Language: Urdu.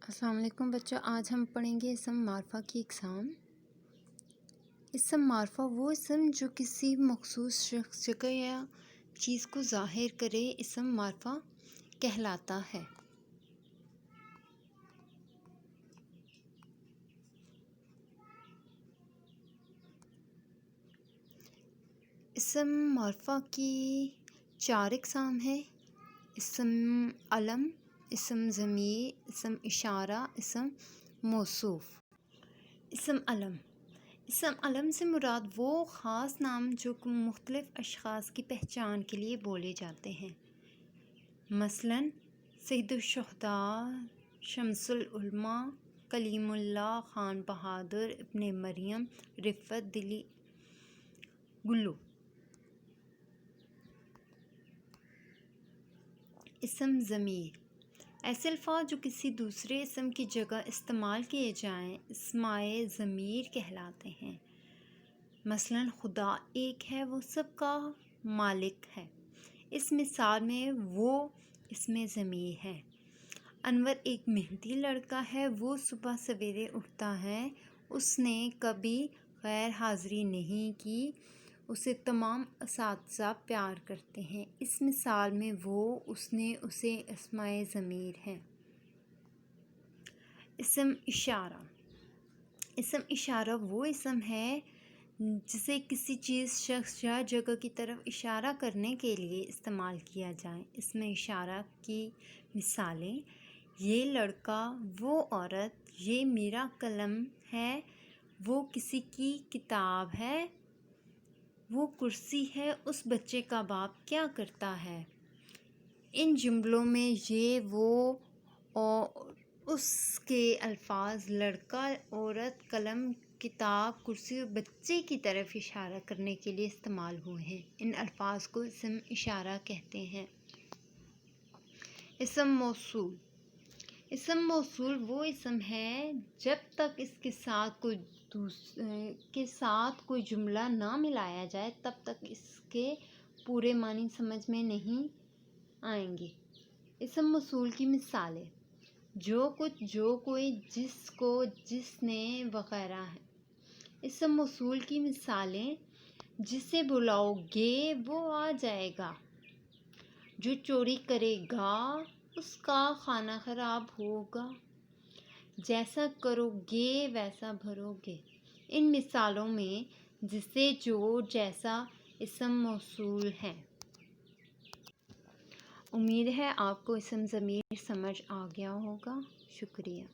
السلام علیکم بچوں، آج ہم پڑھیں گے اسم معرفہ کی اقسام۔ اسم معرفہ وہ اسم جو کسی مخصوص شخص، جگہ یا چیز کو ظاہر کرے اسم معرفہ کہلاتا ہے۔ اسم معرفہ کی 4 اقسام ہیں: اسم علم، اسم ضمیر، اسم اشارہ، اسم موصوف۔ اسم علم سے مراد وہ خاص نام جو مختلف اشخاص کی پہچان کے لیے بولے جاتے ہیں، مثلاً سید الشہداء، شمس العلماء، کلیم اللہ، خان بہادر، ابن مریم، رفعت دلی، گلو۔ اسم ضمیر ایسے الفاظ جو کسی دوسرے اسم کی جگہ استعمال کیے جائیں اسمائے ضمیر کہلاتے ہیں، مثلاً خدا ایک ہے، وہ سب کا مالک ہے۔ اس مثال میں وہ اسم ضمیر ہے۔ انور ایک محنتی لڑکا ہے، وہ صبح سویرے اٹھتا ہے، اس نے کبھی غیر حاضری نہیں کی، اسے تمام اساتذہ پیار کرتے ہیں۔ اس مثال میں وہ، اس نے، اسے اسمائے ضمیر ہے۔ اسم اشارہ وہ اسم ہے جسے کسی چیز، شخص یا جگہ کی طرف اشارہ کرنے کے لیے استعمال کیا جائے۔ اسم اشارہ کی مثالیں: یہ لڑکا، وہ عورت، یہ میرا قلم ہے، وہ کسی کی کتاب ہے، وہ کرسی ہے، اس بچے کا باپ کیا کرتا ہے۔ ان جملوں میں یہ، وہ اور اس کے الفاظ لڑکا، عورت، قلم، کتاب، کرسی اور بچے کی طرف اشارہ کرنے کے لیے استعمال ہوئے ہیں۔ ان الفاظ کو اسم اشارہ کہتے ہیں۔ اسم موصول وہ اسم ہے جب تک اس کے ساتھ کوئی جملہ نہ ملایا جائے تب تک اس کے پورے معنی سمجھ میں نہیں آئیں گے۔ اسم موصول کی مثالیں: جو کچھ، جو کوئی، جس کو، جس نے وغیرہ ہیں۔ اسم موصول کی مثالیں: جسے بلاؤ گے وہ آ جائے گا، جو چوری کرے گا اس کا کھانا خراب ہوگا، جیسا کرو گے ویسا بھرو گے۔ ان مثالوں میں جسے، جو، جیسا اسم موصول ہیں۔ امید ہے آپ کو اسم ضمیر سمجھ آ گیا ہوگا۔ شکریہ۔